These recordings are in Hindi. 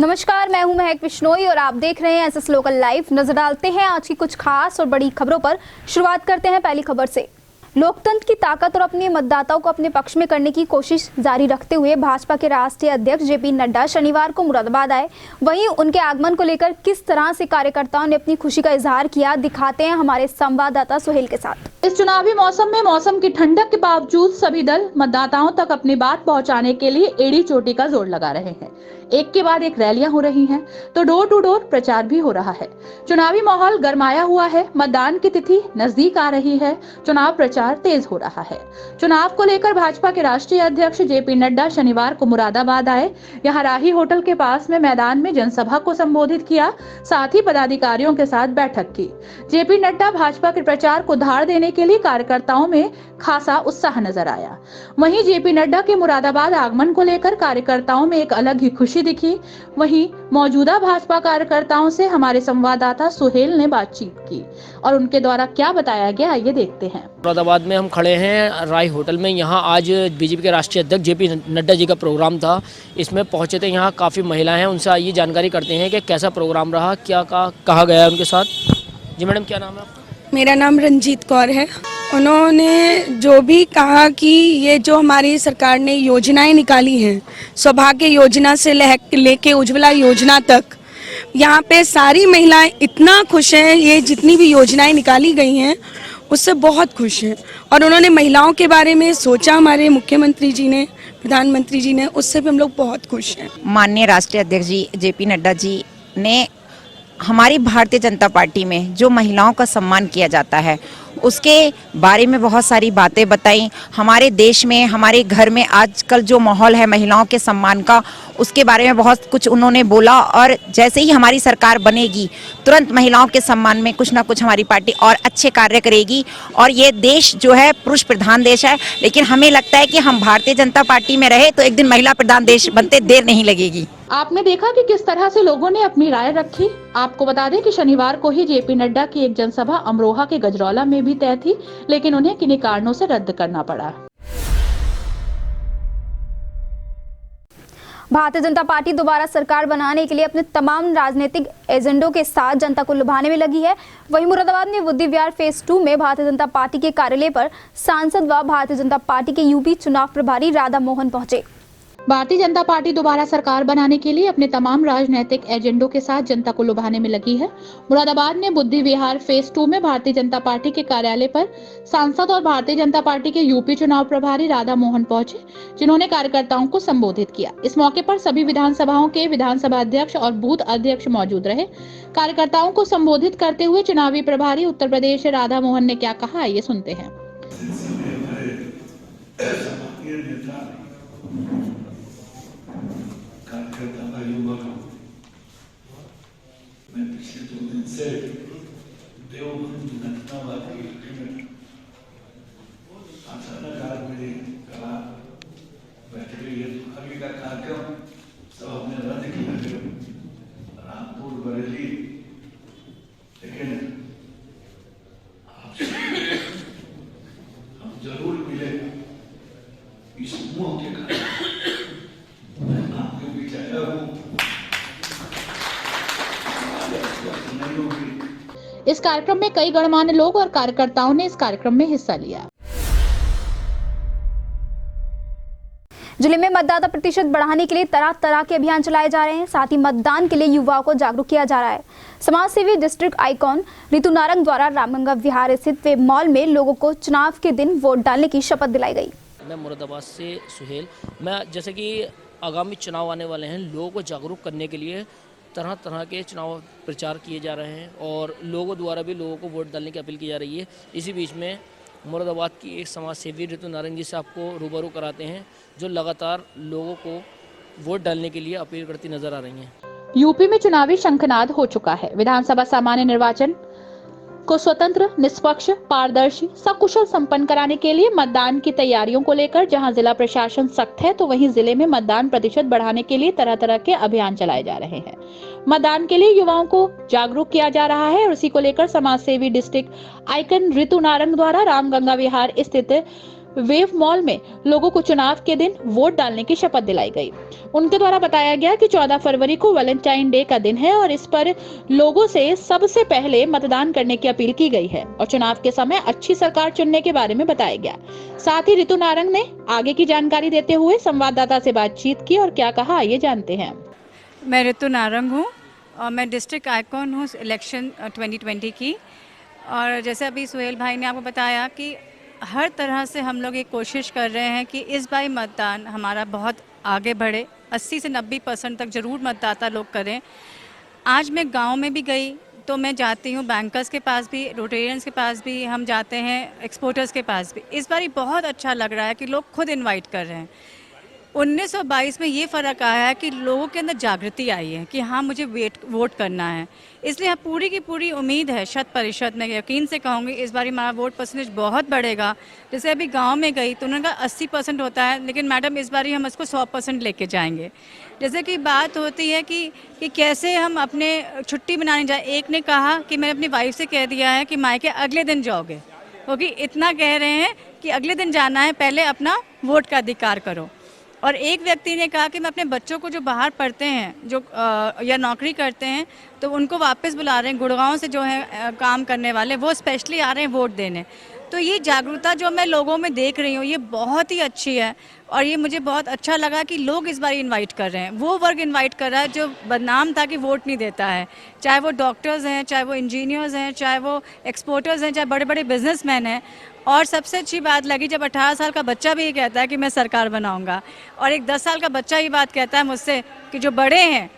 नमस्कार, मैं हूं महक बिश्नोई और आप देख रहे हैं एसएस लोकल लाइव। नजर डालते हैं आज की कुछ खास और बड़ी खबरों पर। शुरुआत करते हैं पहली खबर से। लोकतंत्र की ताकत और अपने मतदाताओं को अपने पक्ष में करने की कोशिश जारी रखते हुए भाजपा के राष्ट्रीय अध्यक्ष जेपी नड्डा शनिवार को मुरादाबाद आए। वहीं उनके आगमन को लेकर किस तरह से कार्यकर्ताओं ने अपनी खुशी का इजहार किया, दिखाते हैं हमारे संवाददाता सुहेल के साथ। इस चुनावी मौसम में मौसम की ठंडक के बावजूद सभी दल मतदाताओं तक अपनी बात पहुंचाने के लिए एड़ी चोटी का जोर लगा रहे हैं। एक के बाद एक रैलियां हो रही हैं, तो डोर टू डोर प्रचार भी हो रहा है। चुनावी माहौल गरमाया हुआ है। मतदान की तिथि नजदीक आ रही है। चुनाव प्रचार तेज हो रहा है। चुनाव को लेकर भाजपा के राष्ट्रीय अध्यक्ष जेपी नड्डा शनिवार को मुरादाबाद आए। यहाँ राही होटल के पास में मैदान में जनसभा को संबोधित किया, साथ ही पदाधिकारियों के साथ बैठक की। जेपी नड्डा भाजपा के प्रचार को धार देने के लिए कार्यकर्ताओं में खासा उत्साह नजर आया। वहीं जेपी नड्डा के मुरादाबाद आगमन को लेकर कार्यकर्ताओं में एक अलग ही खुशी दिखी। वहीं मौजूदा भाजपा कार्यकर्ताओं से हमारे संवाददाता सुहेल ने बातचीत की और उनके द्वारा क्या बताया गया, ये देखते हैं। मुरादाबाद में हम खड़े हैं राय होटल में। यहाँ आज बीजेपी के राष्ट्रीय अध्यक्ष जेपी नड्डा जी का प्रोग्राम था, इसमें पहुँचे थे। यहाँ काफ़ी महिलाएं हैं, उनसे आइए जानकारी करते हैं कि कैसा प्रोग्राम रहा, क्या कहा गया उनके साथ। जी मैडम, क्या नाम है आपका? मेरा नाम रंजीत कौर है। उन्होंने जो भी कहा कि ये जो हमारी सरकार ने योजनाएं निकाली हैं, सौभाग्य योजना से लेके उज्ज्वला योजना तक, यहाँ पे सारी महिलाएं इतना खुश हैं। ये जितनी भी योजनाएं निकाली गई हैं उससे बहुत खुश हैं और उन्होंने महिलाओं के बारे में सोचा। हमारे मुख्यमंत्री जी ने, प्रधानमंत्री जी ने, उससे भी हम लोग बहुत खुश हैं। माननीय राष्ट्रीय अध्यक्ष जी जेपी नड्डा जी ने हमारी भारतीय जनता पार्टी में जो महिलाओं का सम्मान किया जाता है उसके बारे में बहुत सारी बातें बताई। हमारे देश में, हमारे घर में आजकल जो माहौल है महिलाओं के सम्मान का, उसके बारे में बहुत कुछ उन्होंने बोला। और जैसे ही हमारी सरकार बनेगी तुरंत महिलाओं के सम्मान में कुछ ना कुछ हमारी पार्टी और अच्छे कार्य करेगी। और ये देश जो है पुरुष प्रधान देश है, लेकिन हमें लगता है कि हम भारतीय जनता पार्टी में रहे तो एक दिन महिला प्रधान देश बनते देर नहीं लगेगी। आपने देखा कि किस तरह से लोगों ने अपनी राय रखी। आपको बता दें कि शनिवार को ही जेपी नड्डा की एक जनसभा अमरोहा के गजरौला में भी तय थी, लेकिन उन्हें किन्हीं कारणों से रद्द करना पड़ा। भारतीय जनता पार्टी दोबारा सरकार बनाने के लिए अपने तमाम राजनीतिक एजेंडों के साथ जनता को लुभाने में लगी है। वहीं मुरादाबाद में बुद्धि विहार फेज 2 में भारतीय जनता पार्टी के कार्यालय पर सांसद व भारतीय जनता पार्टी के यूपी चुनाव प्रभारी राधा मोहन पहुंचे। भारतीय जनता पार्टी दोबारा सरकार बनाने के लिए अपने तमाम राजनीतिक एजेंडों के साथ जनता को लुभाने में लगी है। मुरादाबाद में बुद्धि विहार फेज 2 में भारतीय जनता पार्टी के कार्यालय पर सांसद और भारतीय जनता पार्टी के यूपी चुनाव प्रभारी राधा मोहन पहुंचे, जिन्होंने कार्यकर्ताओं को संबोधित किया। इस मौके पर सभी विधानसभाओं के विधानसभा अध्यक्ष और बूथ अध्यक्ष मौजूद रहे। कार्यकर्ताओं को संबोधित करते हुए चुनावी प्रभारी उत्तर प्रदेश राधा मोहन ने क्या कहा, ये सुनते हैं। मैं पिछले 2 दिन से देवबंद नथनाबाद की इलाके में अचानक आज मेरी कला बैठ गई है। आगे का कार्यक्रम सब हमने रद्द किया, रामपुर बरेली, लेकिन आपसे हम जरूर मिले इस मुंह के कारण। मैं आपके बीच आया हूँ। इस कार्यक्रम में कई गणमान्य लोग और कार्यकर्ताओं ने इस कार्यक्रम में हिस्सा लिया। जिले में मतदाता प्रतिशत बढ़ाने के लिए तरह तरह के अभियान चलाए जा रहे हैं। साथ ही मतदान के लिए युवाओं को जागरूक किया जा रहा है। समाज सेवी डिस्ट्रिक्ट आइकॉन रितु नारंग द्वारा रामगंगा विहार स्थित वेब मॉल में लोगों को चुनाव के दिन वोट डालने की शपथ दिलाई गई। मैं मुरादाबाद से सुहेल। मैं जैसे कि आगामी चुनाव आने वाले हैं, लोगों को जागरूक करने के लिए तरह तरह के चुनाव प्रचार किए जा रहे हैं और लोगों द्वारा भी लोगों को वोट डालने की अपील की जा रही है। इसी बीच में मुरादाबाद की एक समाज सेवी रितु नारंग जी से आपको रूबरू कराते हैं, जो लगातार लोगों को वोट डालने के लिए अपील करती नजर आ रही हैं। यूपी में चुनावी शंखनाद हो चुका है। विधानसभा सामान्य निर्वाचन को स्वतंत्र, निष्पक्ष, पारदर्शी, सकुशल संपन्न कराने के लिए मतदान की तैयारियों को लेकर जहां जिला प्रशासन सख्त है, तो वहीं जिले में मतदान प्रतिशत बढ़ाने के लिए तरह तरह के अभियान चलाए जा रहे हैं। मतदान के लिए युवाओं को जागरूक किया जा रहा है और उसी को लेकर समाज सेवी डिस्ट्रिक्ट आइकन रितु नारंग द्वारा रामगंगा विहार स्थित वेव मॉल में लोगों को चुनाव के दिन वोट डालने की शपथ दिलाई गई। उनके द्वारा बताया गया कि 14 फरवरी को वैलेंटाइन डे का दिन है और इस पर लोगों से सबसे पहले मतदान करने की अपील की गई है और चुनाव के समय अच्छी सरकार चुनने के बारे में बताया गया। साथ ही ऋतु नारंग ने आगे की जानकारी देते हुए संवाददाता से बातचीत की और क्या कहा, ये जानते हैं। मैं ऋतु नारंग हूँ और मैं डिस्ट्रिक्ट आइकॉन हूँ इलेक्शन 2020 की। और जैसे अभी सुहेल भाई ने आपको बताया कि हर तरह से हम लोग ये कोशिश कर रहे हैं कि इस बार मतदान हमारा बहुत आगे बढ़े, 80 से 90% तक ज़रूर मतदाता लोग करें। आज मैं गांव में भी गई तो मैं जाती हूँ बैंकर्स के पास भी, रोटेरियंस के पास भी, हम जाते हैं एक्सपोर्टर्स के पास भी। इस बार बहुत अच्छा लग रहा है कि लोग खुद इनवाइट कर रहे हैं। 19 और 22 में ये फ़र्क आया है कि लोगों के अंदर जागृति आई है कि हाँ मुझे वोट करना है। इसलिए हाँ पूरी की पूरी उम्मीद है, 100% मैं यकीन से कहूँगी इस बार हमारा वोट परसेंटेज बहुत बढ़ेगा। जैसे अभी गांव में गई तो उन्होंने कहा 80% होता है, लेकिन मैडम इस बार हम इसको 100% लेके जाएंगे। जैसे कि बात होती है कि कैसे हम अपने छुट्टी बनाने जाए। एक ने कहा कि मैंने अपनी वाइफ से कह दिया है कि मायके अगले दिन जाओगे, क्योंकि इतना कह रहे हैं कि अगले दिन जाना है, पहले अपना वोट का अधिकार करो। और एक व्यक्ति ने कहा कि मैं अपने बच्चों को जो बाहर पढ़ते हैं, जो या नौकरी करते हैं, तो उनको वापस बुला रहे हैं। गुड़गांव से जो है काम करने वाले, वो स्पेशली आ रहे हैं वोट देने। तो ये जागरूकता जो मैं लोगों में देख रही हूँ ये बहुत ही अच्छी है और ये मुझे बहुत अच्छा लगा कि लोग इस बार इनवाइट कर रहे हैं। वो वर्ग इनवाइट कर रहा है जो बदनाम था कि वोट नहीं देता है, चाहे वो डॉक्टर्स हैं, चाहे वो इंजीनियर्स हैं, चाहे वो एक्सपोर्टर्स हैं, चाहे बड़े बड़े बिजनेसमैन हैं। और सबसे अच्छी बात लगी जब 18 साल का बच्चा भी ये कहता है कि मैं सरकार बनाऊंगा, और एक 10 साल का बच्चा ये बात कहता है मुझसे कि जो बड़े हैं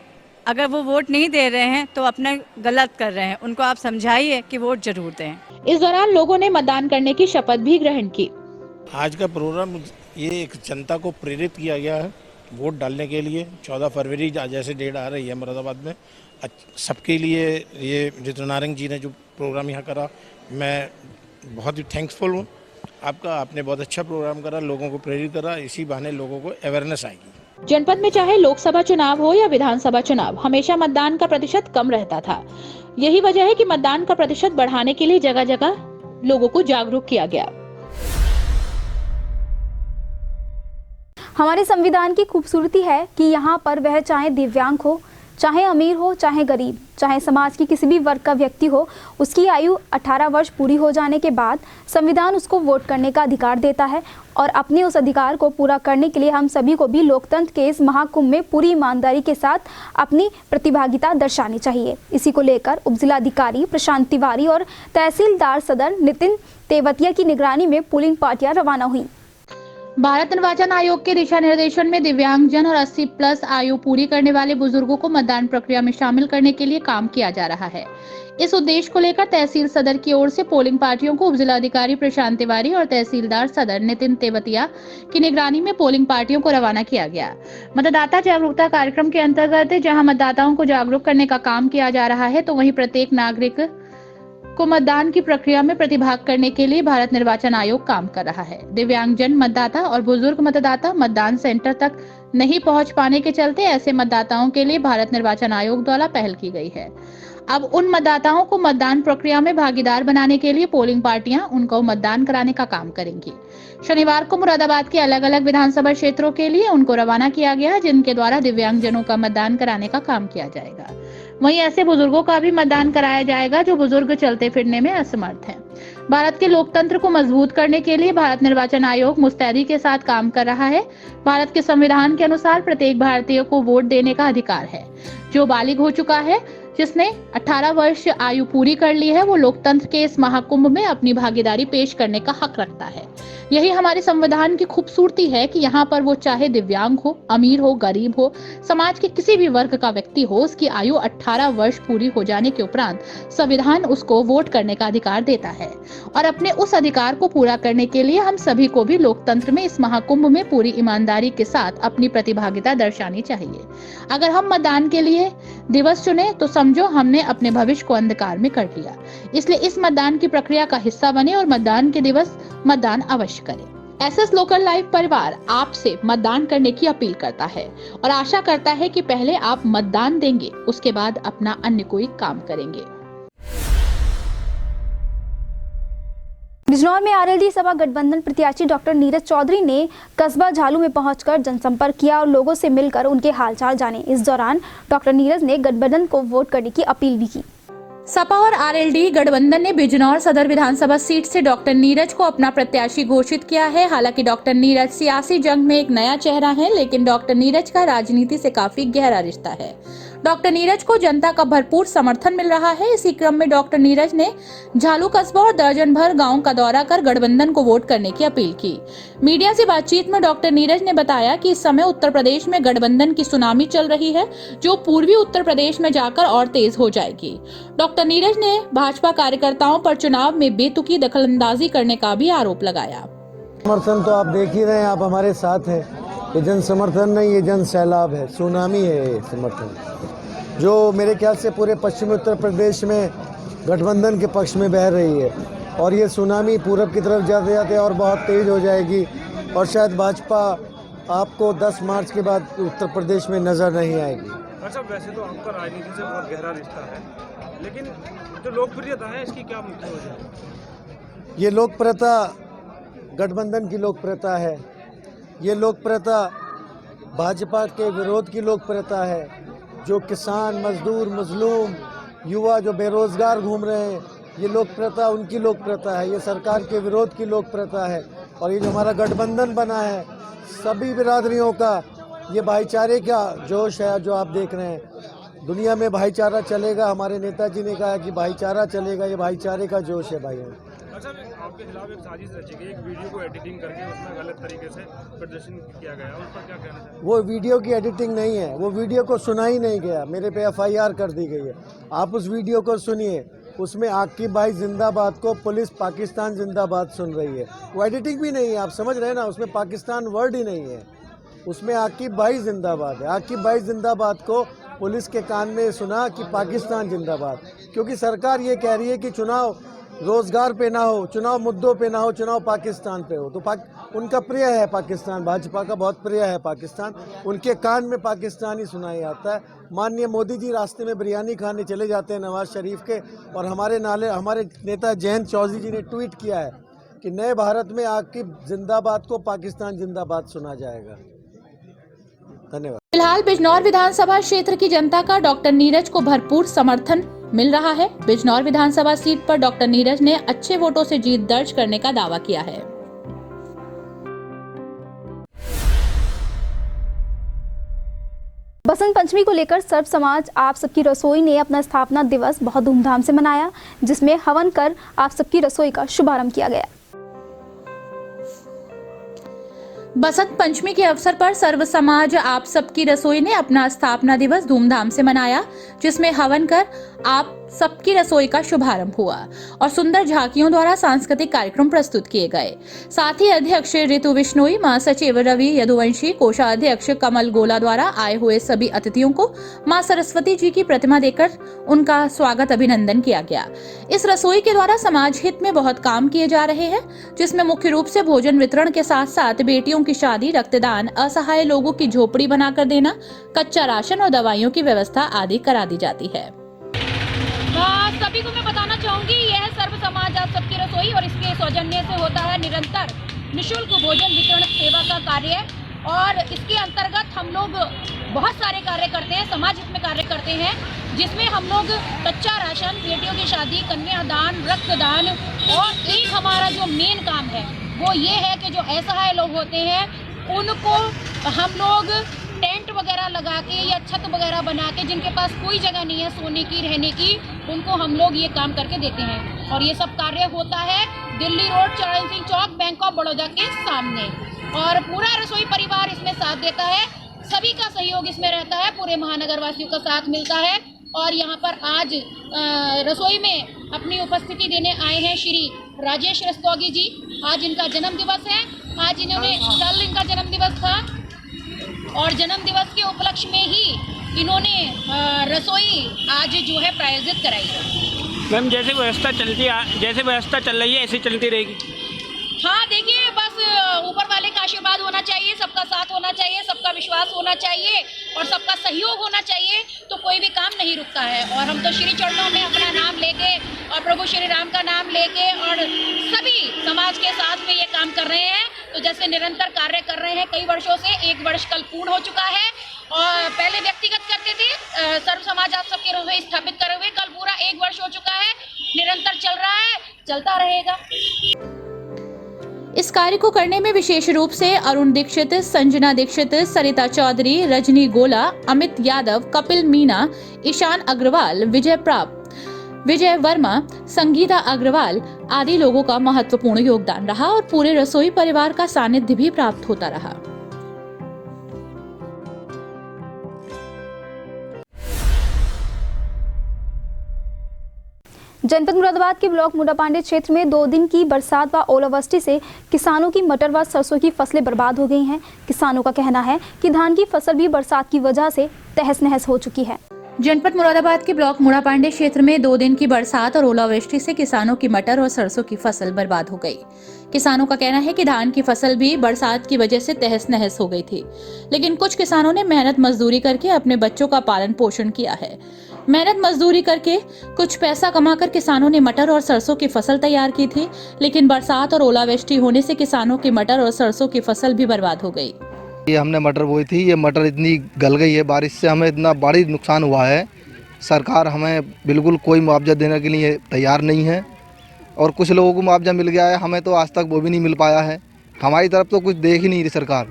अगर वो वोट नहीं दे रहे हैं तो अपने गलत कर रहे हैं, उनको आप समझाइए कि वोट जरूर दें। इस दौरान लोगों ने मतदान करने की शपथ भी ग्रहण की। आज का प्रोग्राम ये एक जनता को प्रेरित किया गया है वोट डालने के लिए। 14 फरवरी जैसे डेट आ रही है मुरादाबाद में, सबके लिए ये ऋतु नारंग जी ने जो प्रोग्राम यहाँ करा, मैं बहुत ही थैंक्सफुल हूँ आपका। आपने बहुत अच्छा प्रोग्राम करा, लोगों को प्रेरित करा, इसी बहाने लोगों को अवेयरनेस आएगी। जनपद में चाहे लोकसभा चुनाव हो या विधानसभा चुनाव, हमेशा मतदान का प्रतिशत कम रहता था। यही वजह है कि मतदान का प्रतिशत बढ़ाने के लिए जगह जगह लोगों को जागरूक किया गया। हमारे संविधान की खूबसूरती है कि यहाँ पर वह चाहे दिव्यांग हो, चाहे अमीर हो, चाहे गरीब, चाहे समाज की किसी भी वर्ग का व्यक्ति हो, उसकी आयु 18 वर्ष पूरी हो जाने के बाद संविधान उसको वोट करने का अधिकार देता है। और अपने उस अधिकार को पूरा करने के लिए हम सभी को भी लोकतंत्र के इस महाकुंभ में पूरी ईमानदारी के साथ अपनी प्रतिभागिता दर्शानी चाहिए। इसी को लेकर उपजिलाधिकारी प्रशांत तिवारी और तहसीलदार सदर नितिन तेवतिया की निगरानी में पोलिंग पार्टियां रवाना हुई। भारत निर्वाचन आयोग के दिशा निर्देशन में दिव्यांगजन और 80+ आयु पूरी करने वाले बुजुर्गों को मतदान प्रक्रिया में शामिल करने के लिए काम किया जा रहा है। इस उद्देश्य को लेकर तहसील सदर की ओर से पोलिंग पार्टियों को उपजिलाधिकारी प्रशांत तिवारी और तहसीलदार सदर नितिन तेवतिया की निगरानी में पोलिंग पार्टियों को रवाना किया गया। मतदाता जागरूकता कार्यक्रम के अंतर्गत जहां मतदाताओं को जागरूक करने का काम किया जा रहा है, तो वहीं प्रत्येक नागरिक को मतदान की प्रक्रिया में प्रतिभाग करने के लिए भारत निर्वाचन आयोग काम कर रहा है। दिव्यांगजन मतदाता और बुजुर्ग मतदाता मतदान सेंटर तक नहीं पहुंच पाने के चलते ऐसे मतदाताओं के लिए भारत निर्वाचन आयोग द्वारा पहल की गई है। अब उन मतदाताओं को मतदान प्रक्रिया में भागीदार बनाने के लिए पोलिंग पार्टियां उनको मतदान कराने का काम करेंगी। शनिवार को मुरादाबाद के अलग अलग विधानसभा क्षेत्रों के लिए उनको रवाना किया गया, जिनके द्वारा दिव्यांगजनों का मतदान कराने का काम किया जाएगा। वहीं ऐसे बुजुर्गों का भी मतदान कराया जाएगा जो बुजुर्ग चलते फिरने में असमर्थ हैं। भारत के लोकतंत्र को मजबूत करने के लिए भारत निर्वाचन आयोग मुस्तैदी के साथ काम कर रहा है। भारत के संविधान के अनुसार प्रत्येक भारतीय को वोट देने का अधिकार है। जो बालिग हो चुका है, जिसने 18 वर्ष आयु पूरी कर ली है, वो लोकतंत्र के इस महाकुंभ में अपनी भागीदारी पेश करने का हक रखता है। यही हमारे संविधान की खूबसूरती है कि यहाँ पर वो चाहे दिव्यांग हो, अमीर हो, गरीब हो, समाज के किसी भी वर्ग का व्यक्ति हो, उसकी आयु 18 वर्ष पूरी हो जाने के उपरांत संविधान उसको वोट करने का अधिकार देता है। और अपने उस अधिकार को पूरा करने के लिए हम सभी को भी लोकतंत्र में इस महाकुंभ में पूरी ईमानदारी के साथ अपनी प्रतिभागिता दर्शानी चाहिए। अगर हम मतदान के लिए दिवस चुने तो समझो हमने अपने भविष्य को अंधकार में कर लिया। इसलिए इस मतदान की प्रक्रिया का हिस्सा बने और मतदान के दिवस मतदान अवश्य करें। एसएस लोकल लाइव परिवार आपसे मतदान करने की अपील करता है और आशा करता है कि पहले आप मतदान देंगे, उसके बाद अपना अन्य कोई काम करेंगे। बिजनौर में आरएलडी सपा गठबंधन प्रत्याशी डॉक्टर नीरज चौधरी ने कस्बा झालू में पहुंचकर जनसंपर्क किया और लोगों से मिलकर उनके हालचाल जाने। इस दौरान डॉक्टर नीरज ने गठबंधन को वोट करने की अपील भी की। सपा और आरएलडी गठबंधन ने बिजनौर सदर विधानसभा सीट से डॉक्टर नीरज को अपना प्रत्याशी घोषित किया है। हालांकि डॉक्टर नीरज सियासी जंग में एक नया चेहरा है, लेकिन डॉक्टर नीरज का राजनीति से काफी गहरा रिश्ता है। डॉक्टर नीरज को जनता का भरपूर समर्थन मिल रहा है। इसी क्रम में डॉक्टर नीरज ने झालू कस्बा और दर्जन भर गाँव का दौरा कर गठबंधन को वोट करने की अपील की। मीडिया से बातचीत में डॉक्टर नीरज ने बताया कि इस समय उत्तर प्रदेश में गठबंधन की सुनामी चल रही है, जो पूर्वी उत्तर प्रदेश में जाकर और तेज हो जाएगी। डॉक्टर नीरज ने भाजपा कार्यकर्ताओं पर चुनाव में बेतुकी दखलंदाजी करने का भी आरोप लगाया। समर्थन तो आप देख ही रहे हैं, आप हमारे साथ हैं। ये जन समर्थन नहीं, ये जन सैलाब है, सुनामी है ये समर्थन, जो मेरे ख्याल से पूरे पश्चिमी उत्तर प्रदेश में गठबंधन के पक्ष में बह रही है। और ये सुनामी पूरब की तरफ जाते जाते और बहुत तेज हो जाएगी और शायद भाजपा आपको 10 मार्च के बाद उत्तर प्रदेश में नजर नहीं आएगी। अच्छा, वैसे तो आपका राजनीति से बहुत गहरा रिश्ता है, लेकिन जो लोकप्रियता है इसकी क्या मुख्य वजह है? ये लोकप्रियता गठबंधन की लोकप्रियता है, ये लोकप्रियता भाजपा के विरोध की लोकप्रियता है। जो किसान, मजदूर, मजलूम, युवा जो बेरोजगार घूम रहे हैं, ये लोकप्रियता उनकी लोकप्रियता है। ये सरकार के विरोध की लोकप्रियता है। और ये जो हमारा गठबंधन बना है, सभी बिरादरियों का ये भाईचारे का जोश है जो आप देख रहे हैं। दुनिया में भाईचारा चलेगा, हमारे नेताजी ने कहा कि भाईचारा चलेगा, ये भाईचारे का जोश है भाई। अच्छा, आपके खिलाफ एक साजिश रची गई, एक वीडियो को एडिटिंग करके उसमें गलत तरीके से प्रदर्शन किया गया, उस पर क्या कहना चाहिए? वो वीडियो की एडिटिंग नहीं है, वो वीडियो को सुना ही नहीं गया, मेरे पे FIR कर दी गई है। आप उस वीडियो को सुनिए, उसमें आकिब भाई जिंदाबाद को पुलिस पाकिस्तान जिंदाबाद सुन रही है। वो एडिटिंग भी नहीं है, आप समझ रहे हैं ना, उसमें पाकिस्तान वर्ड ही नहीं है, उसमें आकिब भाई जिंदाबाद है। आकिब भाई जिंदाबाद को पुलिस के कान में सुना कि पाकिस्तान जिंदाबाद, क्योंकि सरकार ये कह रही है कि चुनाव रोजगार पे ना हो, चुनाव मुद्दों पे ना हो, चुनाव पाकिस्तान पे हो। तो उनका प्रिय है पाकिस्तान, भाजपा का बहुत प्रिय है पाकिस्तान, उनके कान में पाकिस्तान ही सुनाई आता है। माननीय मोदी जी रास्ते में बिरयानी खाने चले जाते हैं नवाज शरीफ के, और हमारे नेता जयंत चौधरी जी ने ट्वीट किया है कि नए भारत में आकिब जिंदाबाद को पाकिस्तान जिंदाबाद सुना जाएगा। धन्यवाद। फिलहाल बिजनौर विधानसभा क्षेत्र की जनता का डॉक्टर नीरज को भरपूर समर्थन मिल रहा है। बिजनौर विधानसभा सीट पर डॉक्टर नीरज ने अच्छे वोटों से जीत दर्ज करने का दावा किया है। बसंत पंचमी को लेकर सर्व समाज आप सबकी रसोई ने अपना स्थापना दिवस बहुत धूमधाम से मनाया, जिसमें हवन कर आप सबकी रसोई का शुभारंभ किया गया। बसंत पंचमी के अवसर पर सर्व समाज आप सबकी रसोई ने अपना स्थापना दिवस धूमधाम से मनाया, जिसमें हवन कर आप सबकी रसोई का शुभारंभ हुआ और सुंदर झांकियों द्वारा सांस्कृतिक कार्यक्रम प्रस्तुत किए गए। साथ ही अध्यक्ष ऋतु बिश्नोई, महासचिव रवि यदुवंशी, कोषाध्यक्ष कमल गोला द्वारा आए हुए सभी अतिथियों को मां सरस्वती जी की प्रतिमा देकर उनका स्वागत अभिनंदन किया गया। इस रसोई के द्वारा समाज हित में बहुत काम किए जा रहे हैं, जिसमें मुख्य रूप से भोजन वितरण के साथ साथ बेटियों की शादी, रक्तदान, असहाय लोगों की झोपड़ी बनाकर देना, कच्चा राशन और दवाइयों की व्यवस्था आदि करा दी जाती है। सभी को मैं बताना चाहूंगी, यह सर्व समाज आप सबकी रसोई और इसके सौजन्य से होता है निरंतर निःशुल्क भोजन वितरण सेवा का कार्य। और इसके अंतर्गत हम लोग बहुत सारे कार्य करते हैं, समाज हित में कार्य करते हैं, जिसमें हम लोग कच्चा राशन, बेटियों की शादी, कन्यादान, रक्तदान, और एक हमारा जो मेन काम है वो ये है कि जो असहाय लोग होते हैं उनको हम लोग टेंट वगैरह लगा के या छत वगैरह बना के, जिनके पास कोई जगह नहीं है सोने की, रहने की, उनको हम लोग ये काम करके देते हैं। और ये सब कार्य होता है दिल्ली रोड, चरण सिंह चौक, बैंक ऑफ बड़ौदा के सामने। और पूरा रसोई परिवार इसमें साथ देता है, सभी का सहयोग इसमें रहता है, पूरे महानगर वासियों का साथ मिलता है। और यहाँ पर आज रसोई में अपनी उपस्थिति देने आए हैं श्री राजेश रस्तोगी जी। आज इनका जन्म दिवस है, आज कल इनका जन्म दिवस था और जन्म दिवस के उपलक्ष्य में ही इन्होंने रसोई आज जो है प्रायोजित कराई है। मैम, जैसे व्यवस्था चल रही है ऐसी चलती रहेगी? हाँ, देखिए, बस ऊपर वाले का आशीर्वाद होना चाहिए, सबका साथ होना चाहिए, सबका विश्वास होना चाहिए और सबका सहयोग होना चाहिए, तो कोई भी काम नहीं रुकता है। और हम तो श्री चरणों में अपना नाम लेके और प्रभु श्री राम का नाम लेके और सभी समाज के साथ में ये काम कर रहे हैं। तो जैसे निरंतर कार्य कर रहे हैं कई वर्षों से, 1 वर्ष कल पूर्ण हो चुका है और पहले व्यक्तिगत करते थे, सर्व समाज आप सबके रसोई स्थापित करे हुए कल पूरा 1 वर्ष हो चुका है, निरंतर चल रहा है, चलता रहेगा। इस कार्य को करने में विशेष रूप से अरुण दीक्षित, संजना दीक्षित, सरिता चौधरी, रजनी गोला, अमित यादव, कपिल मीना, ईशान अग्रवाल, विजय वर्मा, संगीता अग्रवाल आदि लोगों का महत्वपूर्ण योगदान रहा और पूरे रसोई परिवार का सानिध्य भी प्राप्त होता रहा। जनपद मुरादाबाद के ब्लॉक मुंडापांडे क्षेत्र में 2 दिन की बरसात व ओलावृष्टि से किसानों की मटर व सरसों की फसलें बर्बाद हो गई हैं। किसानों का कहना है कि धान की फसल भी बरसात की वजह से तहस नहस हो चुकी है। जनपद मुरादाबाद के ब्लॉक मुंडापांडे क्षेत्र में 2 दिन की बरसात और ओलावृष्टि से किसानों की मटर और सरसों की फसल बर्बाद हो गई। किसानों का कहना है कि धान की फसल भी बरसात की वजह से तहस नहस हो गई थी, लेकिन कुछ किसानों ने मेहनत मजदूरी करके अपने बच्चों का पालन पोषण किया है। मेहनत मजदूरी करके कुछ पैसा कमाकर किसानों ने मटर और सरसों की फसल तैयार की थी, लेकिन बरसात और ओलावृष्टि होने से किसानों की मटर और सरसों की फसल भी बर्बाद हो गई। ये हमने मटर बोई थी, ये मटर इतनी गल गई है, बारिश से हमें इतना बड़ी नुकसान हुआ है। सरकार हमें बिल्कुल कोई मुआवजा देने के लिए तैयार नहीं है और कुछ लोगों को मुआवजा मिल गया है, हमें तो आज तक वो भी नहीं मिल पाया है। हमारी तरफ तो कुछ देख ही नहीं रही सरकार।